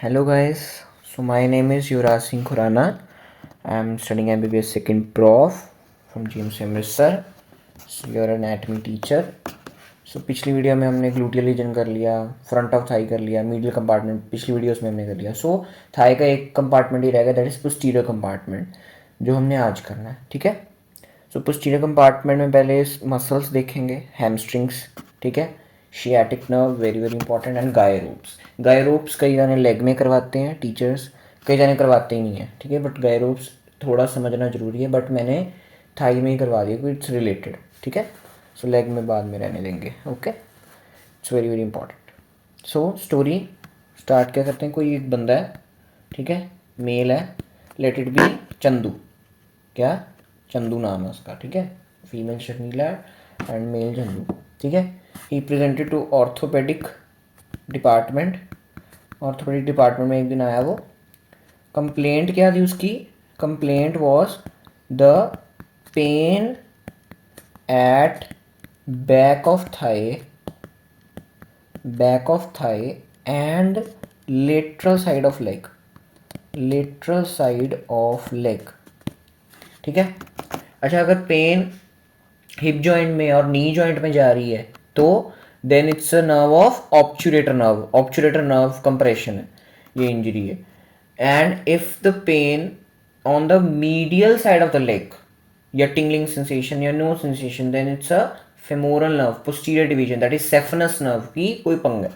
Hello guys, so my name is Yuvraj Singh Khurana. I am studying MBBS second prof from GMC Amritsar. So you're an anatomy teacher. So पिछली video में हमने gluteal region कर लिया, front of thigh कर लिया, medial compartment पिछली videos में हमने कर लिया. सो थाई का एक कंपार्टमेंट ही रहेगा, दैट इज पोस्टीरियर कंपार्टमेंट, जो हमने आज करना है. ठीक है. सो पोस्टीरियर कंपार्टमेंट में पहले मसल्स देखेंगे, हैमस्ट्रिंग्स. ठीक है. Sciatic nerve very very important and guy ropes कई जाने लेग में करवाते हैं टीचर्स, कई जाने करवाते ही नहीं है. ठीक है. बट गाय रोप्स थोड़ा समझना ज़रूरी है, बट मैंने थाई में ही करवा दिया क्योंकि इट्स रिलेटेड. ठीक है. सो लेग में बाद में रहने देंगे. Okay. It's very very important. So story start क्या करते हैं. कोई एक बंदा है. ठीक है. मेल है. Let it be Chandu. क्या? चंदू नाम है उसका. ठीक है. Female Sharmila and male Chandu. ठीक है. He presented to orthopaedic department. Orthopaedic department में एक दिन आया वो. कंप्लेंट क्या थी उसकी? Complaint was the pain at back of thigh and lateral side of leg. ठीक है. अच्छा, अगर पेन हिप जॉइंट में और नी जॉइंट में जा रही है तो then it's a nerve of obturator nerve compression है, ये इंजरी है. And if the pain on the medial side of the leg या टिंगलिंग सेंसेशन या no sensation, then it's a femoral nerve posterior division, that is saphenous nerve की कोई पंग है.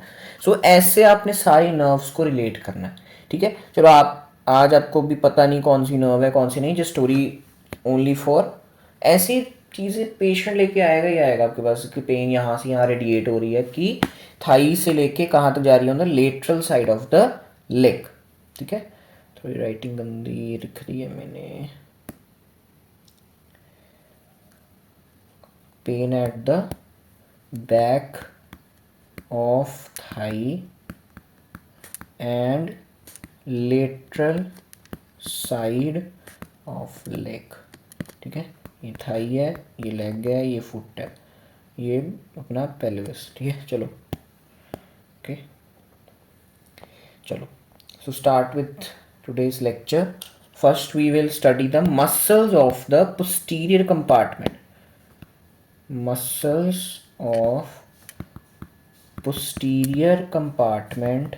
सो ऐसे आपने सारी नर्व्स को रिलेट करना है. ठीक है. चलो, आप आज आपको भी पता नहीं कौन सी नर्व है कौन सी नहीं, जस्ट स्टोरी ओनली फॉर ऐसी चीज़ें पेशेंट लेके आएगा ही आएगा आपके पास कि पेन यहाँ से यहाँ रेडिएट हो रही है कि थाई से लेके कहाँ तक जा रही है, on the lateral side of the leg. ठीक है. थोड़ी राइटिंग गंदी लिख दी है मैंने. Pen at the back of thigh and lateral side of leg. ठीक है. ये थाई है, ये लेग है, ये फुट है, ये अपना पेल्विस. ठीक है. चलो. ओके. चलो. So start with today's lecture. First we will study the muscles of the posterior compartment. Muscles of posterior compartment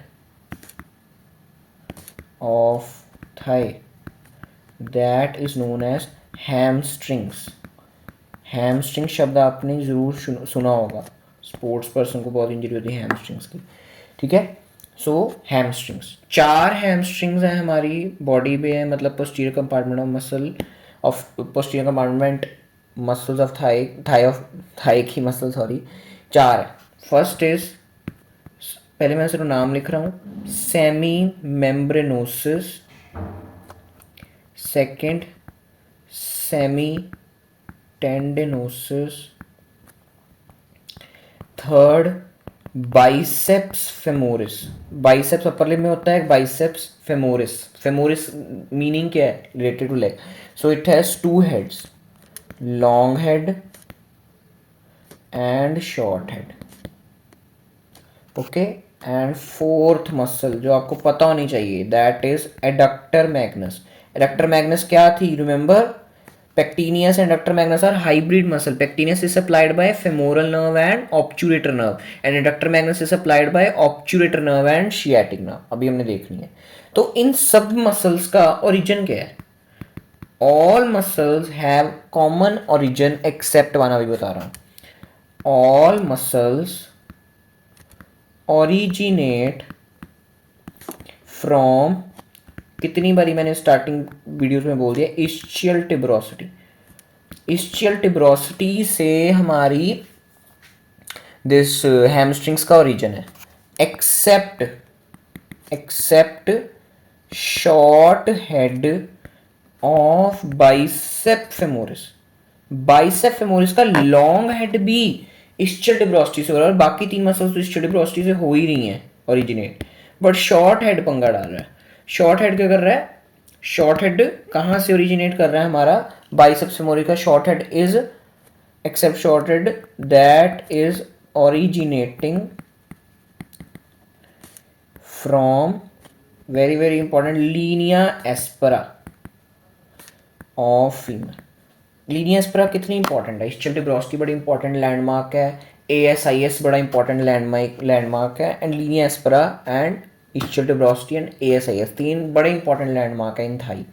of thigh, that is known as hamstrings. Hamstring शब्द आपने ज़रूर सुना होगा. स्पोर्ट्स पर्सन को बहुत इंजरी होती है हैमस्ट्रिंग्स की. ठीक है. सो हैमस्ट्रिंग्स, 4 हैमस्ट्रिंग्स हैं हमारी बॉडी पे है, मतलब posterior compartment of muscle of posterior compartment muscles of thigh की मसल, सॉरी, 4 है. फर्स्ट इज, पहले मैं सिर्फ नाम लिख रहा हूँ, semimembranosus. Second, semitendinosus. Third, biceps femoris. Biceps upper limb में होता है, बाइसेप्स फेमोरिस. फेमोरिस मीनिंग क्या है? Related to leg. So it has 2 heads, long head and short head. Okay. And fourth muscle जो आपको पता होनी चाहिए, that is adductor magnus. Adductor magnus क्या थी? Remember, pectineus and adductor magnus are hybrid muscle. Pectineus is supplied by femoral nerve and obturator nerve, and adductor magnus is supplied by obturator nerve and sciatic nerve. अभी हमने देखनी है. तो इन सब muscles का origin क्या है? All muscles have common origin except one. अभी बता रहा हूँ. All muscles originate from, कितनी बारी मैंने स्टार्टिंग वीडियोस में बोल दिया, इस्चियल टिब्रोसिटी. इस्चियल टिब्रोसिटी से हमारी दिस हैमस्ट्रिंग्स का ओरिजिन है, except short head of bicep femoris. Bicep femoris का लॉन्ग हेड भी इस्चियल टिब्रोसिटी से हो रहा है, और बाकी 3 मसल्स तो इस्चियल टिब्रोसिटी से हो ही रही हैं ओरिजिनेट, बट शॉर्ट हेड पंगा डाल रहा है. शॉर्ट हेड क्या कर रहा है? शॉर्ट हेड कहाँ से ओरिजिनेट कर रहा है? हमारा बाइसेप्स फेमोरिस का short head is except short head that is originating from very very important, linea aspera of femur. Linea aspera कितनी इंपॉर्टेंट है? इस्चियल टिब्रोस्की बड़ी इंपॉर्टेंट लैंडमार्क है, ASIS बड़ा इंपॉर्टेंट लैंडमार्क है, and linea aspera and ischial tuberosity and ASIS तीन बड़े important landmark है इन Thai,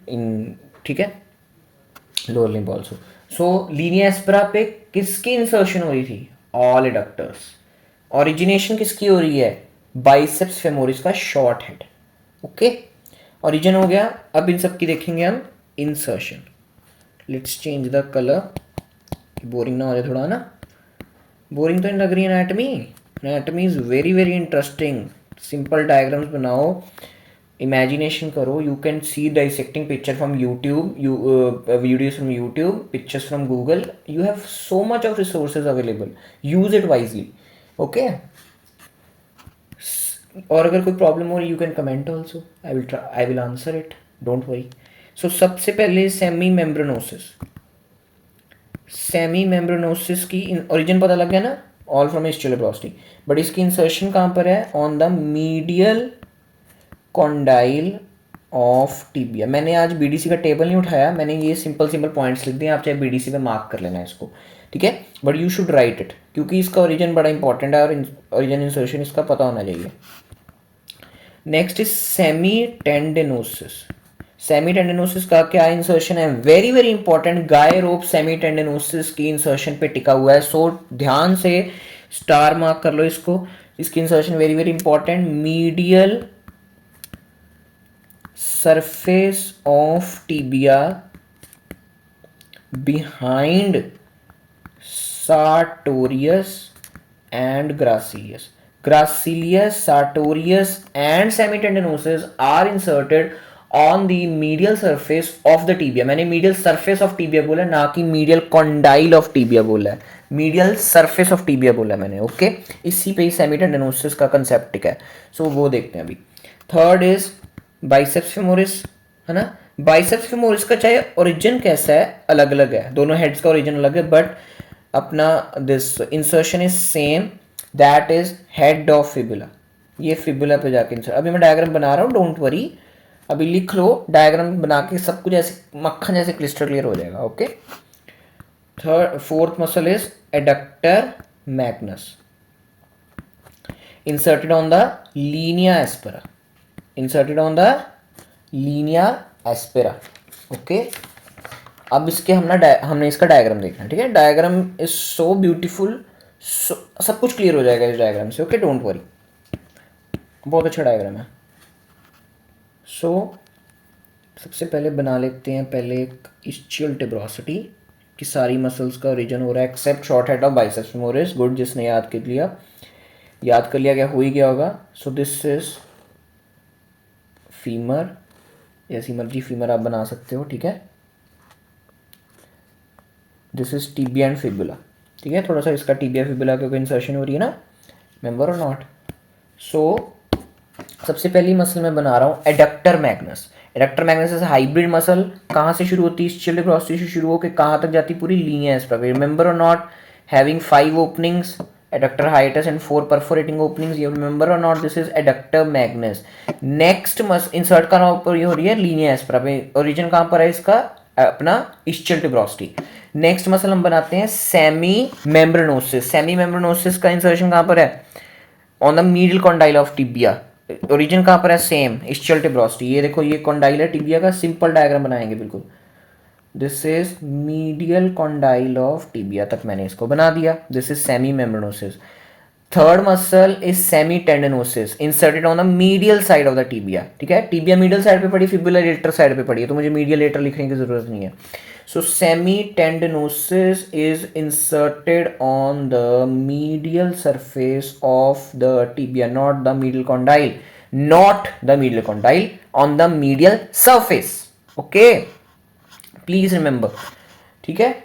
इन, ठीक है, लोअर लिम्ब ऑल्सो। सो लीनिया एस्परा पे किसकी इंसर्शन हो रही थी? ऑल एडक्टर्स। ओरिजिनेशन किसकी हो रही है? बाइसेप्स फेमोरिस का शॉर्ट हेड। ओके, ओरिजिन हो गया। अब इन सब की देखेंगे हम insertion. Let's change the colour, boring ना हो जाए थोड़ा ना। बोरिंग तो नहीं लग रही है anatomy? Anatomy is very very interesting. Simple diagrams बनाओ, इमेजिनेशन करो, you can see dissecting picture from YouTube, videos from YouTube, pictures from Google, you have so much of resources available, use it wisely. Okay, और अगर कोई problem हो रही, you can comment also, I will answer it, don't worry. So सबसे पहले semi मेम्ब्रेनोसिस। Semi मेम्ब्रेनोसिस की origin पता लग गया ना, ऑल फ्रॉम इस्चियल टिब्रोस्टी, बट इसकी इंसर्शन कहाँ पर है? On the medial condyle of tibia. मैंने आज BDC का टेबल नहीं उठाया, मैंने ये सिंपल सिंपल पॉइंट्स लिख दिए, आप चाहे BDC पे मार्क कर लेना इसको, ठीक है, but you should write it, क्योंकि इसका ओरिजिन बड़ा इंपॉर्टेंट है और ओरिजिन इंसर्शन इसका पता होना चाहिए। Next is semi tendinosus. Semi tendinosus का क्या इंसर्शन है? वेरी वेरी इंपॉर्टेंट, गाय रोप सेमी टेंडिनोसिस की इंसर्शन पे टिका हुआ है। सो ध्यान से स्टार मार्क कर लो इसको, इसकी insertion very very important, medial surface of tibia behind sartorius and gracilis. Gracilis, sartorius and semitendinosus are inserted on the medial surface of the tibia. मैंने medial surface of tibia बोला, ना कि medial condyle of tibia बोला है, medial surface of tibia बोला है मैंने। Okay, इसी पे ही semitendinosus का कंसेप्ट टिका है। सो वो देखते हैं अभी। थर्ड इज बाइसेप्स फेमोरिस, है ना। बाइसेप्स फेमोरिस का चाहे ओरिजिन कैसा है, अलग अलग है, दोनों हेड्स का ओरिजिन अलग है, बट अपना this insertion is same, that is head of fibula. ये फिबुला पे जाके इंसर्ट। अभी मैं डायग्राम बना रहा हूँ, डोंट वरी, अभी लिख लो, डायग्राम बना के सब कुछ ऐसे मक्खन जैसे क्लिस्टर क्लियर हो जाएगा। Okay, fourth muscle is adductor Magnus, inserted on the linea aspera, inserted on the linea aspera। Okay, अब इसके हमने इसका डायग्राम देखना है, ठीक है। डायग्राम इज सो ब्यूटीफुल, सब कुछ क्लियर हो जाएगा इस डायग्राम से। ओके, डोंट वरी, बहुत अच्छा डायग्राम है। सो सबसे पहले बना लेते हैं पहले एक इस्चियल टिब्रोसिटी की सारी मसल्स का ओरिजिन हो रहा है except short head of biceps femoris. Good, जिसने याद कर लिया, याद कर लिया, क्या हो ही गया होगा। सो दिस इज फीमर, जैसी मर्जी फीमर आप बना सकते हो, ठीक है। This is tibia and fibula, ठीक है। थोड़ा सा इसका टिबिया फिबुला क्योंकि इंसर्शन हो रही है ना, मेंबर और नॉट। सो सबसे पहली मसल मैं बना रहा हूँ adductor magnus. Adductor Magnus is hybrid muscle, कहाँ से शुरू होती है? इस्चियल टिब्रोसिटी से शुरू होकर कहाँ तक जाती? पूरी लीनिया एस्परा। रिमेंबर और not, having 5 openings, adductor hiatus and 4 perforating openings, you remember or not? This is adductor magnus। next insert कहाँ पर ये हो रही है? लीनिया एस्परा पे। ओरिजिन कहाँ पर है इसका? अपना इस्चियल टिब्रोसिटी। नेक्स्ट मसल हम बनाते हैं सेमी मेम्ब्रेनोसिस। सेमी मेम्ब्रेनोसिस का इंसर्शन कहाँ पर है? On the medial condyle of tibia. Origin कहाँ पर है? Same, ischial tuberosity. ये देखो, ये कॉन्डाइल है टिबिया का, सिंपल डायग्राम बनाएंगे बिल्कुल। This is medial condyle of tibia, तक मैंने इसको बना दिया। This is semimembranosus. Third muscle is semitendinosus, inserted on the medial side of the tibia, ठीक है। टिबिया मीडियल साइड पे पड़ी, फिबुला लेटर साइड पे पड़ी है, तो मुझे मीडियल लेटर लिखने की जरूरत नहीं है। So semitendinosus is inserted on the medial surface of the tibia, not the medial condyle, not the medial condyle, on the medial surface. Okay, please remember, ठीक है।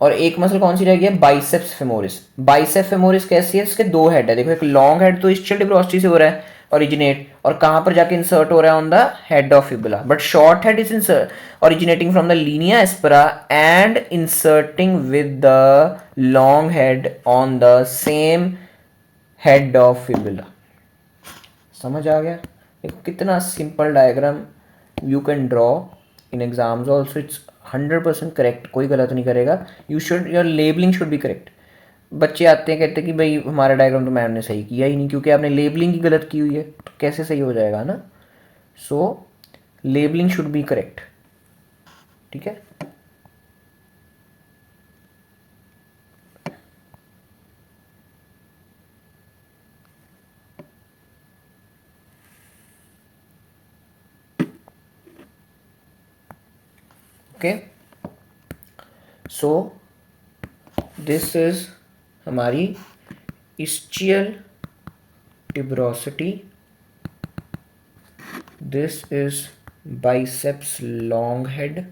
और एक मसल कौन सी रह गई है? Biceps femoris. बाइसेप्स फेमोरिस कैसी है? इसके दो हेड है, देखो, एक लॉन्ग हेड तो इस्चियल टिब्रोसिटी से हो रहा है ओरिजिनेट, और कहां पर जाके इंसर्ट हो रहा है? On the head of fibula. But short head is originating from the linea aspera and inserting with the long head on the same head of fibula. समझ आ गया? कितना simple diagram you can draw in exams also, it's 100% correct, कोई गलत नहीं करेगा. You should, your labelling should be correct. बच्चे आते हैं कहते हैं कि भाई हमारा डायग्राम तो मैम ने सही किया ही नहीं, क्योंकि आपने लेबलिंग ही गलत की हुई है, तो कैसे सही हो जाएगा ना. सो लेबलिंग शुड बी करेक्ट. ठीक है. ओके. सो दिस इज हमारी ischial tuberosity. This is biceps long head.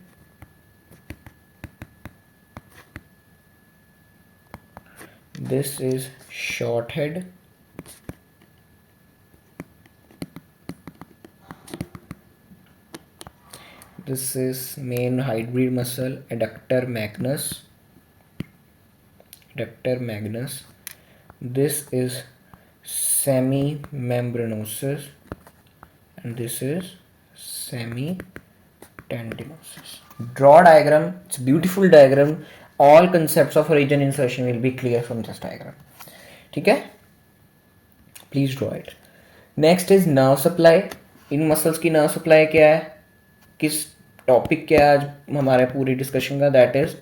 This is short head. This is main hybrid muscle, adductor magnus. Adductor magnus. This is semimembranosus, and this is semitendinosus. Draw diagram. It's a beautiful diagram. All concepts of region insertion will be clear from this diagram. ठीक है. Please draw it. Next is nerve supply. In muscles की nerve supply क्या है, किस topic क्या है आज हमारे पूरी डिस्कशन का, दैट इज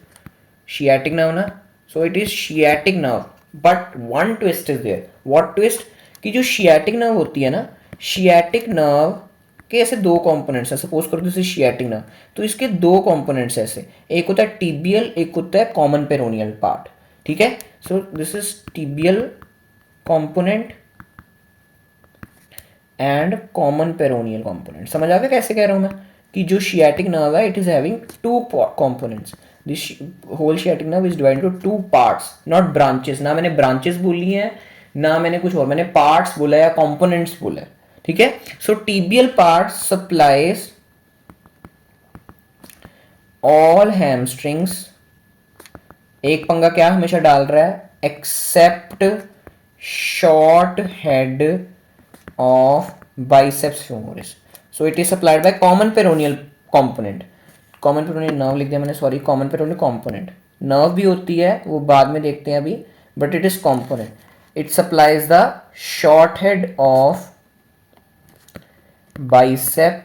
शियाटिक नर्व ना. So it is sciatic nerve, but one twist is there. What twist? कि जो शियाटिक नर्व होती है ना, शियाटिक नर्व के ऐसे दो कंपोनेंट्स हैं. सपोज करो दिस इज शियाटिक नर्व, तो इसके दो कंपोनेंट्स ऐसे, एक होता है टिबियल, एक होता है कॉमन पेरोनियल पार्ट. ठीक है. So this is tibial component and common peroneal component. समझ आ गया कैसे कह रहा हूं मैं, कि जो शियाटिक नर्व है it is having two components. This whole sciatic nerve is divided into two parts, not branches. ना मैंने ब्रांचेस बोली है, ना मैंने कुछ और, मैंने पार्ट्स बोला या कंपोनेंट्स बोला है. ठीक है. So tibial part supplies all hamstrings. एक पंगा क्या हमेशा डाल रहा है, except short head of biceps femoris. So it is supplied by common peroneal component. Common peroneal nerve लिख दिया मैंने, sorry, common peroneal component. nerve भी होती है, वो बाद में देखते हैं अभी, but it is component. It supplies the short head of bicep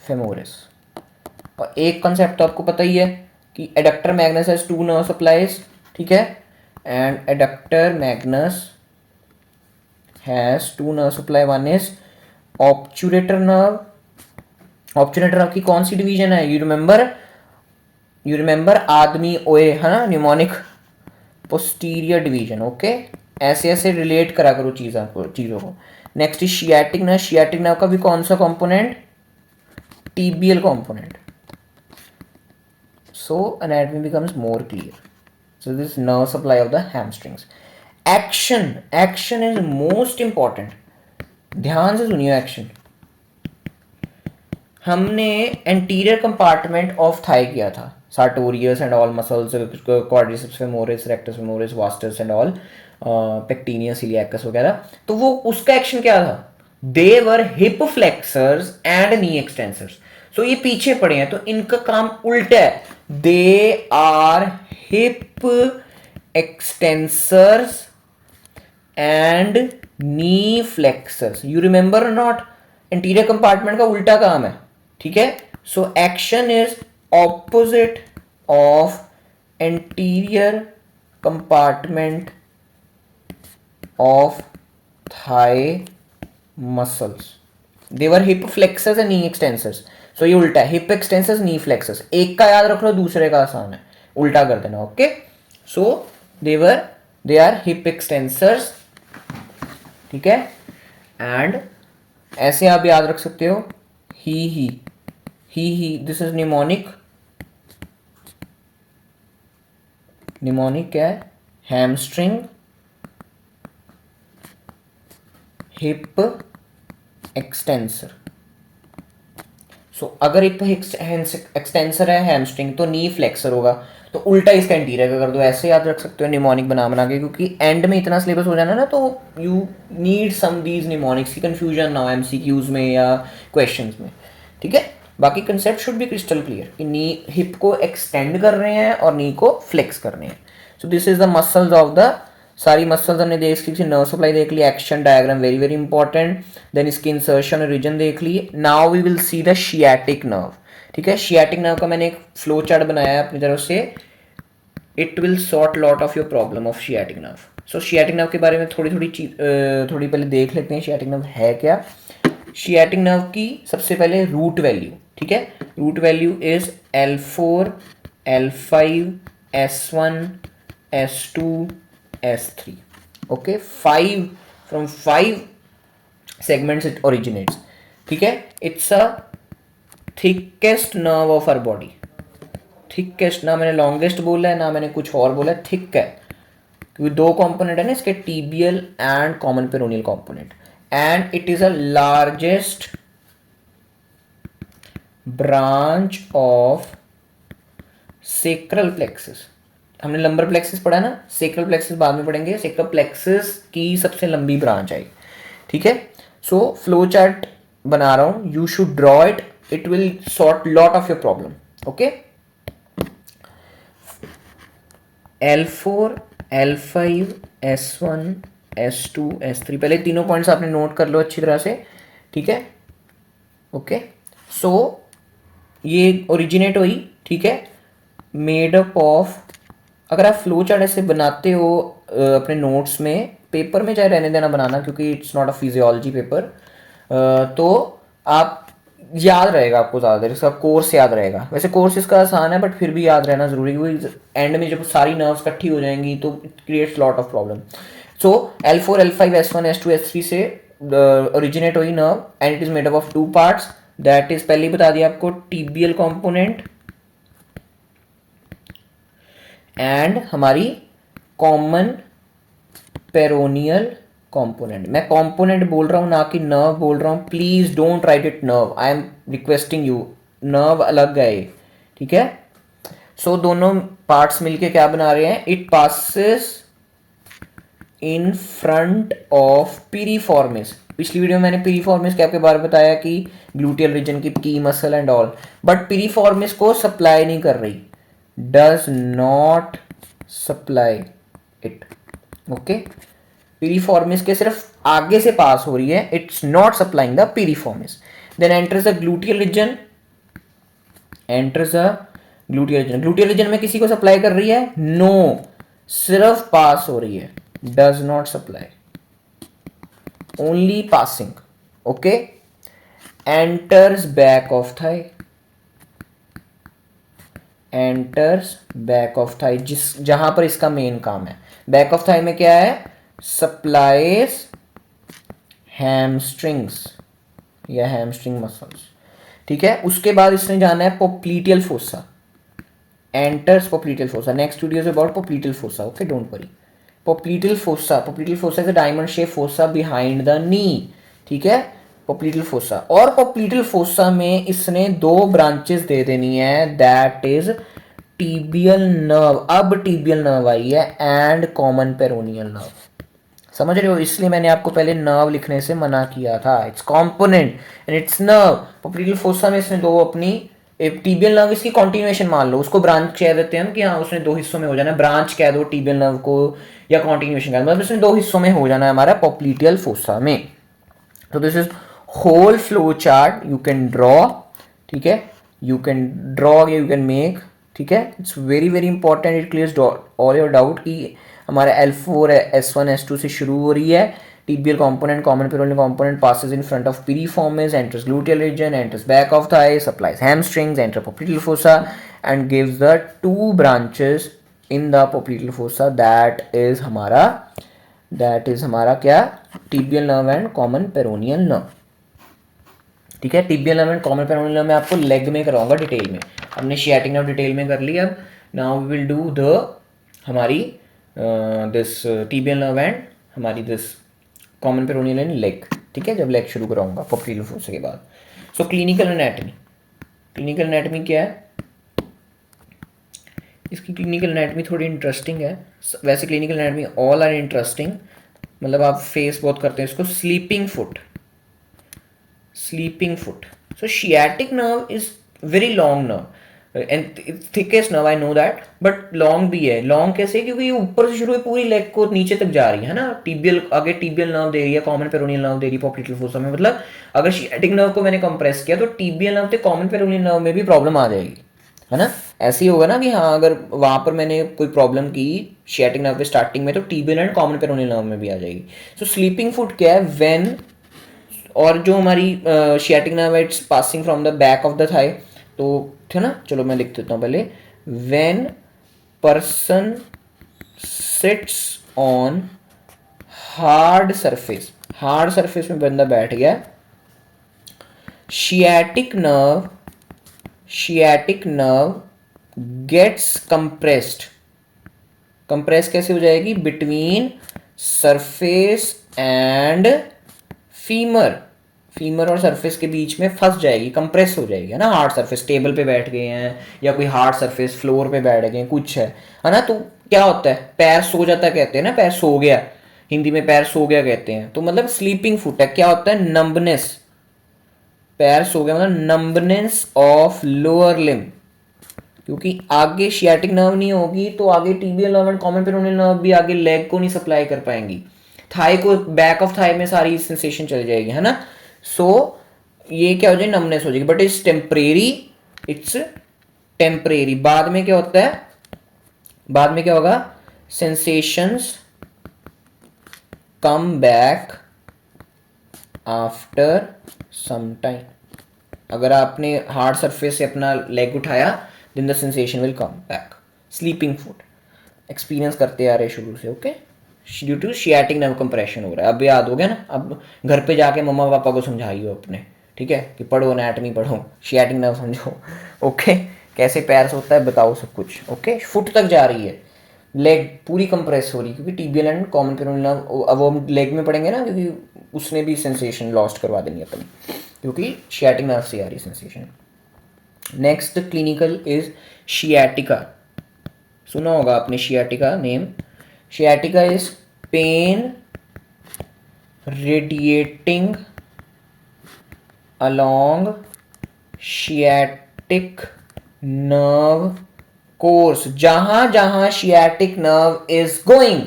femoris. और एक कंसेप्ट तो आपको पता ही है कि adductor magnus has two nerve supplies. ठीक है. and adductor magnus has two nerve supply. One is obturator nerve. obturator nerve की कौन सी डिवीजन है, यू रिमेंबर आदमी ओए है ना, न्यूमोनिक पोस्टीरियर डिवीजन. ओके. ऐसे ऐसे रिलेट करा करो चीजों को. Next is sciatic nerve. Sciatic nerve का भी कौन सा component, tibial component. So anatomy becomes more clear. So this nerve supply of the hamstrings. Action is most important. ध्यान से सुनिए. एक्शन हमने एंटीरियर कंपार्टमेंट ऑफ थाई किया था, sartorius and all muscles, quadriceps femoris, rectus femoris, vastus and all, pectineus, iliacus वगैरह. तो वो उसका एक्शन क्या था, they were hip flexors and knee extensors. So ये पीछे पड़े हैं तो इनका काम उल्टा है, they are hip extensors and knee flexors. You remember not, interior compartment का उल्टा काम है. ठीक है. So action is opposite of anterior compartment of thigh muscles. They were hip flexors and knee extensors. So ये उल्टा है, हिप एक्सटेंसर्स नी flexors. एक का याद रख लो, दूसरे का आसान है, उल्टा कर देना. Okay. So they are hip extensors. ठीक है. एंड ऐसे आप याद रख सकते हो, ही दिस इज निमोनिक. निमोनिक क्या है, हैमस्ट्रिंग, हिप एक्सटेंसर. सो अगर एक एक्सटेंसर है हैमस्ट्रिंग तो नी फ्लेक्सर होगा, तो उल्टा इसका इंटीरियर का कर दो। ऐसे याद रख सकते हो निमोनिक बना के, क्योंकि एंड में इतना सिलेबस हो जाना ना, तो you need some these mnemonics की कन्फ्यूजन ना हो एमसीक्यूज में या क्वेश्चंस में, ठीक है। बाकी concept should be crystal clear कि नी हिप को एक्सटेंड कर रहे हैं और नी को फ्लेक्स कर रहे हैं। So this is the muscles of the, सारी मसल्स हमने देख ली, नर्व सप्लाई देख ली, action diagram very very important, then इसकी इंसर्शन और रीजन देख ली। Now we will see the sciatic nerve, ठीक है। शियाटिक नर्व का मैंने एक फ्लो चार्ट बनाया है अपनी तरफ से, it will sort lot of your problem of sciatic nerve. So sciatic nerve के बारे में थोड़ी पहले देख लेते हैं शियाटिक नर्व है क्या। शियाटिक नर्व की सबसे पहले रूट वैल्यू, ठीक है। Root value is L4 L5 S1 S2 S3, okay, 5 from 5 segments it originates, ठीक है। It's a thickest nerve of our body, thickest, ना मैंने लॉन्गेस्ट बोला है ना मैंने कुछ और बोला है, थिक है, क्योंकि दो कंपोनेंट है ना इसके, tibial and common peroneal component, and it is a largest branch of sacral plexus. हमने लंबर प्लेक्सिस पढ़ा ना, सेक्रल प्लेक्सिस बाद में पढ़ेंगे, सेक्रल प्लेक्सिस की सबसे लंबी ब्रांच आई, ठीक है। सो फ्लो चार्ट बना रहा हूं, you should draw it, it will sort lot of your problem, okay. L4 L5 S1 S2 S3, पहले तीनों पॉइंट्स आपने नोट कर लो अच्छी तरह से, ठीक है, ओके। सो ये ओरिजिनेट हुई, ठीक है, मेड अप ऑफ, अगर आप फ्लो चार्ट ऐसे बनाते हो अपने नोट्स में, पेपर में चाहे रहने देना बनाना, क्योंकि it's not a physiology paper, तो आप याद रहेगा आपको ज़्यादा देर, इसका कोर्स याद रहेगा। वैसे कोर्स इसका आसान है बट फिर भी याद रहना ज़रूरी, क्योंकि एंड में जब सारी नर्व्स इकट्ठी हो जाएंगी तो it creates lot of problem. So L4 L5 S1 S2 S3 से ओरिजिनेट हुई nerve, and it is made up of two parts, that is पहले ही बता दिया आपको, टीबियल कॉम्पोनेंट एंड हमारी कॉमन पेरोनियल कंपोनेंट। मैं कंपोनेंट बोल रहा हूं ना कि नर्व बोल रहा हूं, please don't write it nerve, I am requesting you, nerve अलग है, ठीक है। सो दोनों पार्ट्स मिलके क्या बना रहे हैं, it passes in front of piriformis. पिछली वीडियो में मैंने पीरिफॉर्मिस के आपके बारे में बताया कि ग्लूटियल रीजन की muscle and all, but piriformis को सप्लाई नहीं कर रही, does not supply it, okay. Piriformis के सिर्फ आगे से पास हो रही है, it's not supplying the piriformis. Then enters the gluteal region, enters the gluteal region, gluteal region में किसी को सप्लाई कर रही है, नो, सिर्फ पास हो रही है, does not supply, only passing, okay. Enters back of Thai, enters back of Thai, जहां पर इसका मेन काम है। बैक ऑफ थाई में क्या है, सप्लाइज हैमस्ट्रिंग्स या हैमस्ट्रिंग मसल्स, ठीक है। उसके बाद इसने जाना है पोप्लीटियल fossa, enters पोप्लीटियल fossa, next video is about पोप्लीटियल fossa, okay, don't worry. पोप्लीटियल fossa, पोप्लीटियल fossa is a diamond shape fossa behind the knee, ठीक है, पोप्लीटियल फोसा। और पोप्लीटियल फोसा में इसने दो ब्रांचेस दे देनी है, दैट इज टीबियल नर्व, अब टीबियल नर्व आई है, एंड कॉमन पेरोनियल नर्व, समझ रहे हो, इसलिए मैंने आपको पहले नर्व लिखने से मना किया था, its component and it's nerve. पोप्लीटियल fossa में इसने दो अपनी, टीबियल नर्व इसकी कॉन्टिन्यूएशन मान लो, उसको ब्रांच कह देते हैं हम कि हाँ उसने दो हिस्सों में हो जाना है, ब्रांच कह दो टीबियल नर्व को या कॉन्टिन्यूएशन कह दो, मतलब इसने दो हिस्सों में हो जाना है हमारा पोप्लीटियल फोसा में। तो this is whole flow chart you can draw, ठीक है, you can draw, you can make, ठीक है, it's very very important, it clears all your doubt कि हमारा L4 S1 S2 से शुरू हो रही है, tibial component, common peroneal component passes in front of piriformis, enters gluteal region, enters back of thigh, supplies hamstrings, enters popliteal fossa and gives the two branches in the popliteal fossa, that is हमारा क्या, tibial nerve and common peroneal nerve, ठीक है। Tibial nerve and common peroneal nerve मैं आपको leg में कराऊंगा detail में, हमने शियाटिक नर्व डिटेल में कर ली, अब now we will do the हमारी दिस टिबियल नर्व एंड हमारी this common peroneal and leg, ठीक है, जब लेग शुरू कराऊंगा पोप्लीटियल फोसा के बाद। So clinical anatomy, clinical anatomy क्या है, इसकी क्लिनिकल एनाटमी थोड़ी इंटरेस्टिंग है। वैसे clinical anatomy all are interesting, मतलब आप फेस बहुत करते हैं इसको। Sleeping foot, sleeping foot. So sciatic nerve is very long nerve and thickest nerve, I know that, but long भी है। लॉन्ग कैसे, क्योंकि ये ऊपर से शुरू है, पूरी लेग को नीचे तक जा रही है ना। टीबियल आगे टीबियल नर्व दे रही है, कॉमन पेरोनियल नर्व दे रही है पॉप्लिटेल फोसा में। मतलब अगर शियाटिक नर्व को मैंने कंप्रेस किया तो टीबियल नर्व से कॉमन पेरोनियल नर्व में भी प्रॉब्लम आ जाएगी, है ना। ऐसे ही होगा ना कि हाँ, अगर वहां पर मैंने कोई प्रॉब्लम की शियाटिक नर्व पे स्टार्टिंग में, तो tibial and common peroneal nerve में भी आ जाएगी। सो स्लीपिंग फुट क्या है, व्हेन, और जो हमारी sciatic nerve it's passing from the back of the thigh, तो ठीक है ना। चलो मैं लिख देता हूँ पहले। When person sits on hard surface, hard surface में बंदा बैठ गया, sciatic nerve, sciatic nerve gets compressed. Compress कैसे हो जाएगी, between surface and femur, femur और सरफेस के बीच में फंस जाएगी, कंप्रेस हो जाएगी, है ना। हार्ड सरफेस, टेबल पे बैठ गए हैं या कोई हार्ड सरफेस फ्लोर पे बैठ गए हैं, कुछ है ना। तो क्या होता है, पैर सो जाता कहते हैं ना, पैर सो गया, हिंदी में पैर सो गया कहते हैं। तो मतलब स्लीपिंग फुट है, क्या होता है, नंबनेस, पैर सो गया मतलब नंबनेस ऑफ लोअर लिम, क्योंकि आगे शियाटिक नर्व नहीं होगी तो आगे tibial nerve and common peroneal nerve भी आगे लेग को नहीं सप्लाई कर पाएंगी, थाई को, बैक ऑफ थाई में सारी सेंसेशन चल जाएगी, है ना। सो ये क्या हो जाएगी, नमनेस हो जाएगी, but it's temporary, it's temporary. बाद में क्या होता है, बाद में क्या होगा, sensations come back after some time. अगर आपने हार्ड सरफेस से अपना लेग उठाया, then the sensation will come back. Sleeping foot experience करते आ रहे शुरू से, okay. Due to sciatic nerve compression हो रहा है। अब याद हो गया ना, अब घर पे जाके मम्मा पापा को समझाइए अपने, ठीक है, कि पढ़ो एनाटमी, पढ़ो शियाटिक नर्व समझो, ओके। कैसे पैर से होता है बताओ सब कुछ, ओके। फुट तक जा रही है, लेग पूरी कंप्रेस हो रही है, क्योंकि tibial and common peroneal nerve, अब वो हम लेग में पढ़ेंगे ना, क्योंकि उसने भी सेंसेशन लॉस्ट करवा देनी है अपनी, क्योंकि शियाटिक नर्व से आ रही sensation. Next clinical is sciatica. सुना होगा आपने sciatica name. Sciatica is pain radiating along sciatic nerve course. जहां जहां sciatic nerve is going,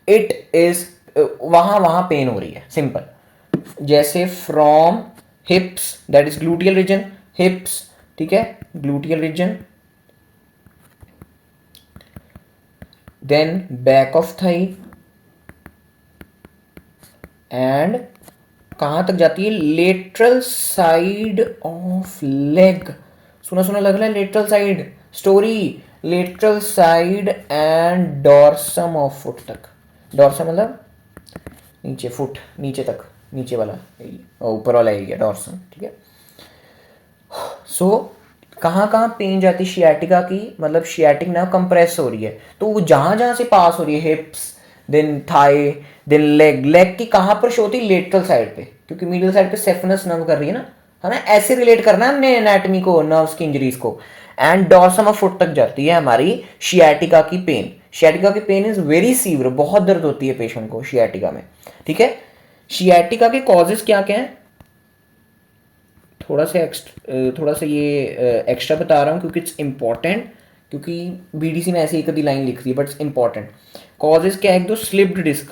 it is, वहां वहां पेन हो रही है, सिंपल। जैसे from hips, that is gluteal region, hips, ठीक है, gluteal region, then back of thigh, and कहां तक जाती है, लेटरल साइड ऑफ लेग। सुना सुना लग रहा है, lateral side story, lateral side and dorsum of foot तक। डॉर्सम मतलब नीचे, फुट नीचे तक, नीचे वाला, ऊपर वाला एरिया डॉर्सम, ठीक है। सो कहाँ कहाँ पेन जाती है शियाटिका की, मतलब शियाटिक नर्व कंप्रेस हो रही है, तो वो जहां जहां से पास हो रही है, hips, then thigh, then leg, leg की कहाँ पर शो होती है, लेटरल साइड पे, क्योंकि मिडिल साइड पे सेफनस नर्व कर रही है ना, है ना। ऐसे रिलेट करना है हमने एनाटमी को, नर्व्स की इंजरीज को। एंड डॉर्सम ऑफ फुट तक जाती है हमारी शियाटिका की पेन। शियाटिका की पेन इज वेरी सीवियर, बहुत दर्द होती है पेशेंट को शियाटिका में, ठीक है। शियाटिका के कॉजेज क्या क्या हैं, थोड़ा सा ये एक्स्ट्रा बता रहा हूँ क्योंकि इट्स इंपॉर्टेंट, क्योंकि बीडीसी में ऐसे ही कभी लाइन लिख दी, बट इट्स इंपॉर्टेंट। कॉजेज क्या है, एक दो स्लिप्ड डिस्क।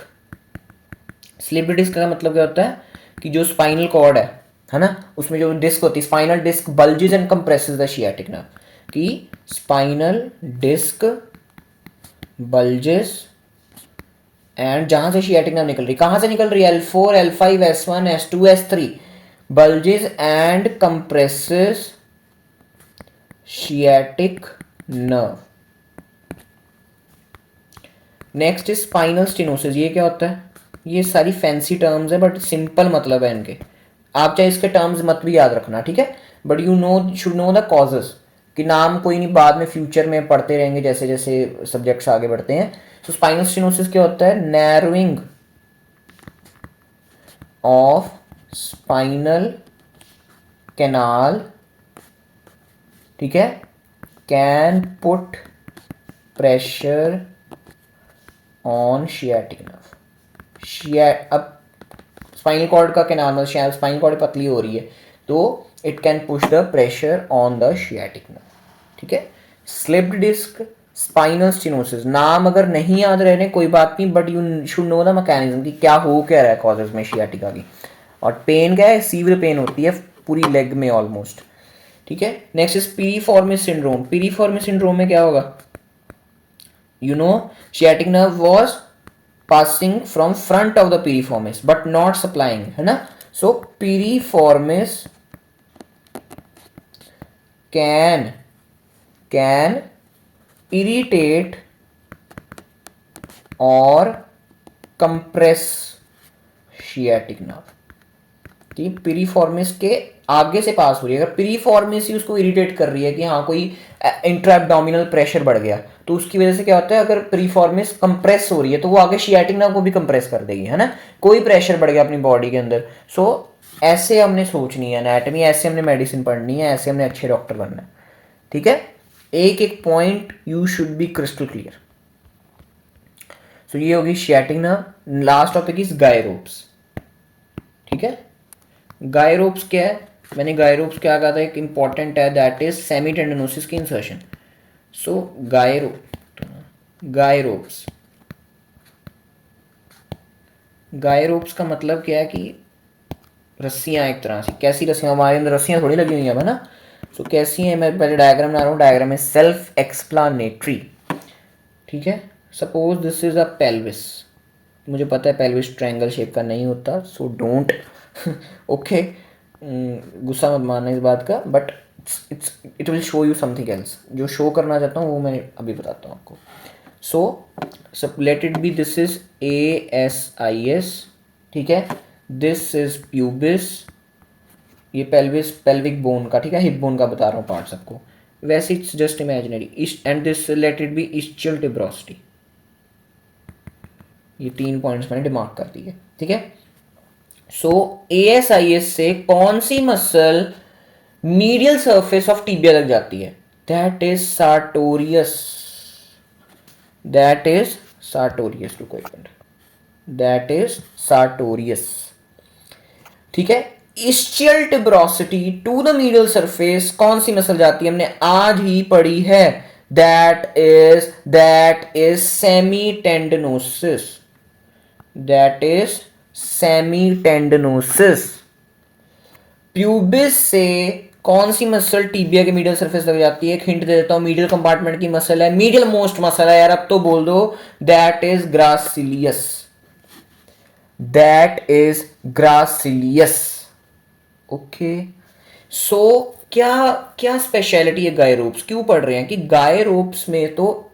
स्लिप्ड डिस्क का मतलब क्या होता है कि जो स्पाइनल कॉर्ड है ना, उसमें जो डिस्क होती है, spinal disc bulges and compresses the sciatic nerve, कि स्पाइनल डिस्क बल्जेस, एंड जहां से शियाटिक नर्व निकल रही, कहां से निकल रही है, L4, L5, S1, S2, S3, bulges and compresses sciatic nerve. Next is spinal stenosis. ये क्या होता है, ये सारी फैंसी टर्म्स है बट सिंपल मतलब है इनके, आप चाहे इसके टर्म्स मत भी याद रखना, ठीक है, but you know, should know the causes, कि नाम कोई नहीं, बाद में फ्यूचर में पढ़ते रहेंगे जैसे जैसे सब्जेक्ट्स आगे बढ़ते हैं। तो स्पाइनल स्टेनोसिस क्या होता है, नैरोइंग ऑफ स्पाइनल कैनाल ठीक है, can put pressure on sciatic nerve. अब स्पाइनल कॉर्ड का क्या नाम है, स्पाइनल कॉर्ड पतली हो रही है तो it can push the pressure on the sciatic nerve. ठीक है, स्लिप्ड डिस्क, स्पाइनल स्टेनोसिस, नाम अगर नहीं याद रह रहे कोई बात नहीं, but you should know the mechanism कि क्या हो क्या रहा है कॉजेज में शियाटिका की। और पेन क्या है, सीवियर पेन होती है पूरी लेग में ऑलमोस्ट। ठीक है, next is piriformis syndrome. Piriformis syndrome में क्या होगा, you know sciatic nerve was passing from front of the piriformis but not supplying, है ना। so piriformis can irritate or compress sciatic nerve कि पिरीफॉर्मिस के आगे से पास हो रही है। अगर पिरीफॉर्मिस ही उसको इरिटेट कर रही है कि हाँ कोई इंट्राएब्डोमिनल प्रेशर बढ़ गया, तो उसकी वजह से क्या होता है, अगर पिरीफॉर्मिस कंप्रेस हो रही है तो वो आगे शियाटिक नर्व को भी कंप्रेस कर देगी, है ना। कोई प्रेशर बढ़ गया अपनी बॉडी के अंदर। सो ऐसे हमने सोचनी है एनाटॉमी, ऐसे हमने मेडिसिन पढ़नी है, ऐसे हमने अच्छे डॉक्टर बनना है। ठीक है, एक एक point you should be crystal clear. So ये होगी sciatic nerve. Last topic is guy ropes. ठीक है, गायरोप्स क्या है, मैंने गायरोप्स क्या कहा था, एक इंपॉर्टेंट है, दैट इज सेमी टेंडनोसिस की इंसर्शन। सो गायरोप्स गायरोप्स का मतलब क्या है कि रस्सियां, एक तरह से कैसी रस्सियां, हमारे अंदर रस्सियां थोड़ी लगी हुई है ना। सो कैसी हैं, मैं पहले डायग्राम बना रहा हूँ, डायग्राम है सेल्फ एक्सप्लानेटरी। ठीक है, suppose this is a pelvis, मुझे पता है पेल्विस ट्रायंगल शेप का नहीं होता, सो डोंट ओके, गुस्सा मत मानना इस बात का, but it will show you something else. जो शो करना चाहता हूँ वो मैं अभी बताता हूँ आपको। So let it B, this is ASIS। ठीक है, दिस इज प्यूबिस, ये पेल्विस पेल्विक बोन का, ठीक है, हिप बोन का बता रहा हूँ पार्ट सबको, वैसे it's just imaginary. And this let it be ischial tuberosity. ये 3 पॉइंट्स मैंने दिमाग कर दिए। ठीक है, सो ASIS से कौन सी muscle medial surface of tibia लग जाती है, that is sartorius. That is sartorius, to कोई दैट इज सार्टोरियस। ठीक है, ischial tuberosity to the medial surface कौन सी मसल जाती है, हमने आज ही पढ़ी है, that is semitendinosus. That is semitendinosus. Pubis से कौन सी मसल टीबिया के मीडियल सरफेस लग जाती है, एक हिंट दे देता हूं, मीडियल कंपार्टमेंट की मसल है, मीडियल मोस्ट मसल है यार, अब तो बोल दो, that is gracilis. That is gracilis. Okay, so क्या क्या स्पेशलिटी है गायरोप्स, क्यों पढ़ रहे हैं कि गायरोप्स में, तो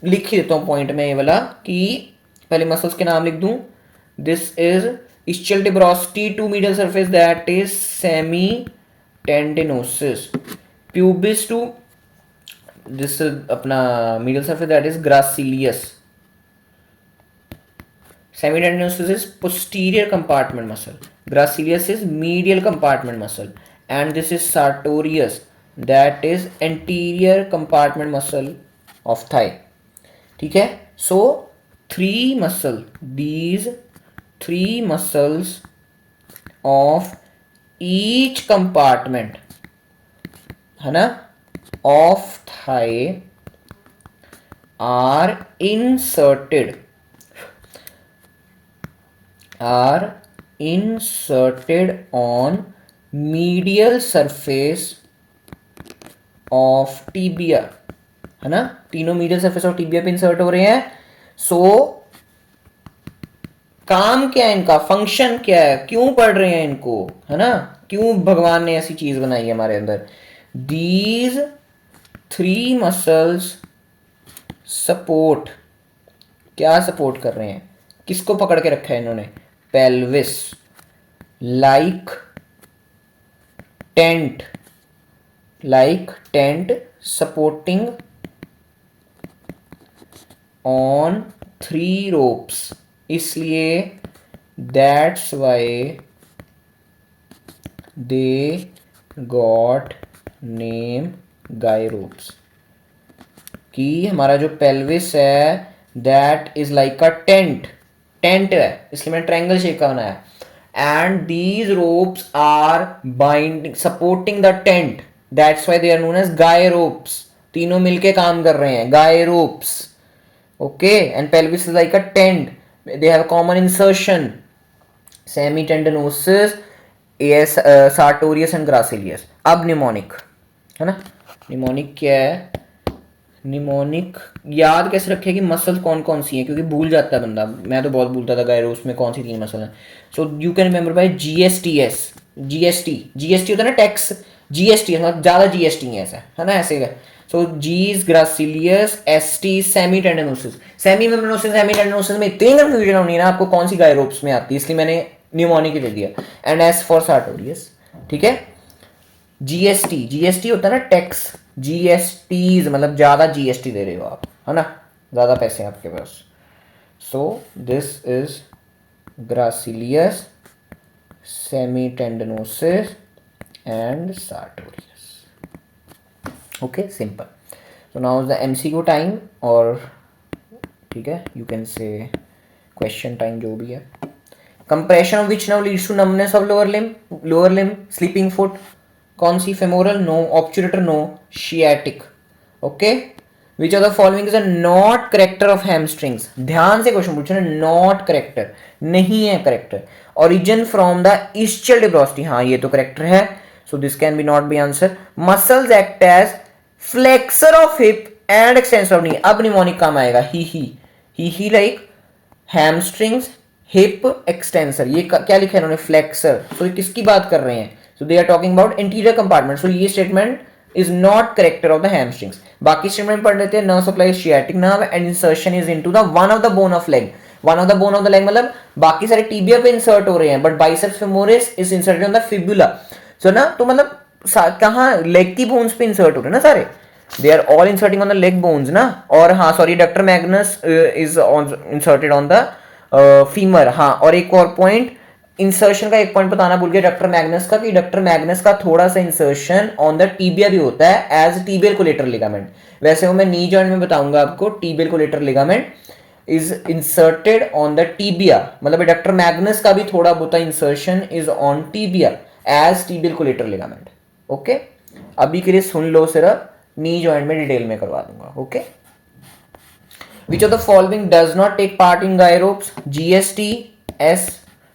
लिख ही देता हूं पॉइंट में ये वाला कि पहले मसल्स के नाम लिख दूं, this is ischial tuberosity to medial surface, that is semi tendinosis. Pubis to this is अपना medial surface, that is gracilis. Semi tendinosis is posterior compartment muscle, gracilis is medial compartment muscle, and this is sartorius, that is anterior compartment muscle of thigh. ठीक है, so these three muscles of each compartment, है ना, of thigh are inserted on medial surface of tibia, है ना, तीनों medial surface of tibia पे insert हो रहे हैं। सो काम क्या है इनका, फंक्शन क्या है, क्यों पढ़ रहे हैं इनको, है ना, क्यों भगवान ने ऐसी चीज बनाई है हमारे अंदर। दीज 3 मसल्स सपोर्ट, क्या सपोर्ट कर रहे हैं, किसको पकड़ के रखा है इन्होंने, pelvis, like tent supporting on 3 ropes, इसलिए that's why they got name guy ropes, कि हमारा जो पेल्विस है that is like a tent, tent है इसलिए मैंने ट्रायंगल शेप का बनाया, and these ropes are binding supporting the tent, that's why they are known as guy ropes, तीनों मिलके काम कर रहे हैं, guy ropes, okay. And pelvis is like a tent, they have common insertion, semitendinosus, S sartorius and gracilis. अब mnemonic है ना, mnemonic क्या है, निमोनिक याद कैसे रखे कि मसल कौन कौन सी है, क्योंकि भूल जाता है बंदा, मैं तो बहुत भूलता था गायरोस में कौन सी 3 मसल है। So you can remember by GSTS, GST होता है ना टैक्स, जीएसटी मतलब ज़्यादा जीएसटी है ऐसा है ना, ऐसे है। सो जीज ग्रासिलियस, एसटी सेमीटेंडनोसिस, सेमीटेंडनोसिस में इतनी कंफ्यूजन होनी है ना आपको कौन सी गायरोप्स में आती है, इसलिए मैंने न्यूमोनिक ही दे दिया। एंड एस फॉर सार्टोरियस, ठीक है। जीएसटी होता है ना टैक्स, जीएसटीज मतलब ज्यादा जीएसटी दे रहे हो आप, है ना, ज्यादा पैसे हैं आपके पास। So this is gracilis, semitendinosus and sartorius, okay simple. So now is the MCQ time, और ठीक है you can say question time जो भी है। Compression of which now leads to numbness of lower limb, sleeping foot, कौन सी, femoral no, obturator no, sciatic, okay. Which of the following is a not character of hamstrings, ध्यान से question पूछ रहे हैं, नॉट करेक्टर नहीं है character, origin from the ischial tuberosity, हाँ ये तो करेक्टर है, so this can be not be answer. Muscles act as flexor of hip and extensor of knee, अब निमोनिक काम आएगा, he like hamstrings, hip extensor, ये क्या लिखा है इन्होंने, फ्लेक्सर, तो ये किसकी बात कर रहे हैं, so they are talking about anterior compartment, so ये statement is not character of the hamstrings. बाकी स्टेटमेंट पढ़ लेते हैं, nerve supply sciatic nerve and insertion is into the one of the bone of leg, one of the bone of the leg मतलब बाकी सारे tibia पे insert हो रहे हैं, but biceps femoris is inserted on the fibula, so ना, तो मतलब कहाँ लेग की बोन्स पे इंसर्ट हो रहे हैं ना सारे, they are all inserting on the leg bones ना, और हाँ sorry doctor Magnus is inserted on the femur, हाँ। और एक और पॉइंट, इंसर्शन का एक पॉइंट बताना भूल गया डक्टर मैग्नस का, कि डक्टर मैग्नस का थोड़ा सा इंसर्शन ऑन द टीबिया भी होता है एज टीबियल कोलेटरल लिगामेंट, वैसे वो मैं नी जॉइंट में बताऊंगा आपको, tibial collateral ligament is inserted on the tibia, मतलब डक्टर मैग्नस का भी थोड़ा बहुत insertion is on tibia as tibial collateral ligament, okay. अभी के लिए सुन लो, सिर्फ नी जॉइंट में डिटेल में करवा दूंगा, okay. Which of the following does not take part in guy ropes, GST, S,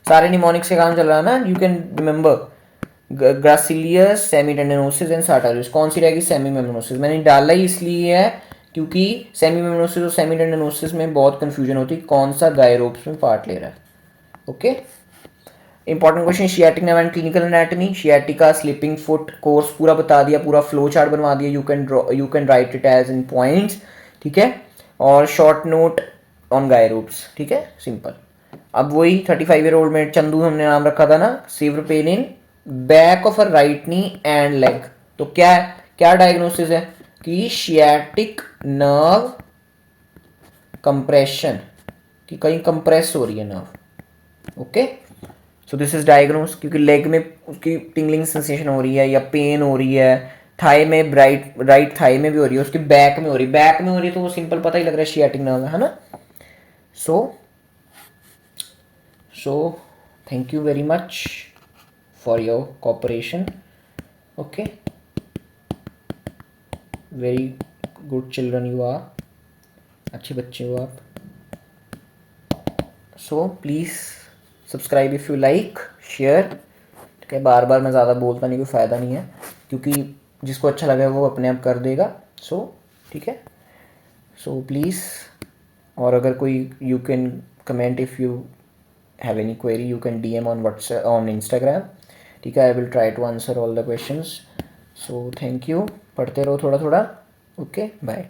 सारे निमोनिक से काम चल रहा है ना, you can remember gracilis, semitendinosus and sartorius, कौन सी रहेगी, सेमीमेम्ब्रेनोसिस, मैंने डाला ही इसलिए है क्योंकि सेमीमेम्ब्रेनोसिस और सेमीटेंडनोसिस में बहुत कंफ्यूजन होती है कौन सा गायरोप्स में पार्ट ले रहा है, okay. Important question, sciatic nerve and clinical anatomy, sciatica, sleeping foot, course पूरा बता दिया, पूरा फ्लो चार्ट बनवा दिया, you can write it as in points, ठीक है, और शॉर्ट नोट ऑन गायरोप्स, ठीक है, सिंपल। अब वही 35-year-old में चंदू हमने नाम रखा था ना, severe pain in back of a right knee and leg, तो क्या क्या डायग्नोसिस है कि शियाटिक नर्व कंप्रेशन, कि कहीं कंप्रेस हो रही है nerve, okay. So this is diagnose, क्योंकि लेग में उसकी टिंगलिंग सेंसेशन हो रही है या पेन हो रही है, थाई में राइट थाई में भी हो रही है, उसकी बैक में हो रही है, तो वो सिंपल पता ही लग रहा है शियाटिक नर्व है ना। So thank you very much for your cooperation, okay, very good children you are, अच्छे बच्चे हो आप। So please subscribe if you like, share, ठीक है, बार बार मैं ज़्यादा बोलता नहीं, कोई फ़ायदा नहीं है, क्योंकि जिसको अच्छा लगे वो अपने आप कर देगा, सो ठीक है, सो प्लीज़। और अगर कोई you can comment if you have any query, you can DM on WhatsApp, on Instagram, ठीक है, I will try to answer all the questions. So thank you, पढ़ते रहो थोड़ा थोड़ा, ओके, बाय।